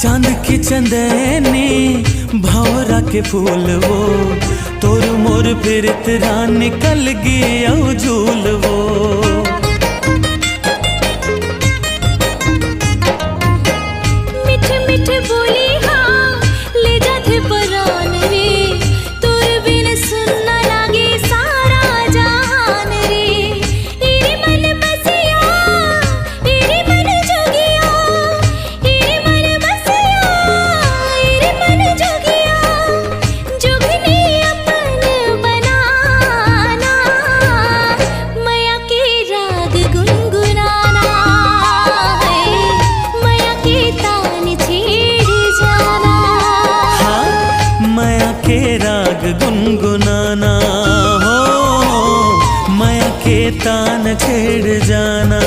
चांद की चंदनी भंवरा के फूल वो तोर मोर फिरत रान निकल गया झूल वो। मीठे मीठे बोली हाँ ले जाते परान रे, तोर बिन सुनना लागे सारा जहान रे। तेरे मन बसिया तेरे मन जोगिया, तेरे मन बसिया तेरे मन जोगिया, जोगनी अपन बनाना मैया के राग गुनगुनाना है, मैया के तान छेड़ जाना। हाँ माया के राग गुनगुनाना हो, माया के तान छेड़ जाना।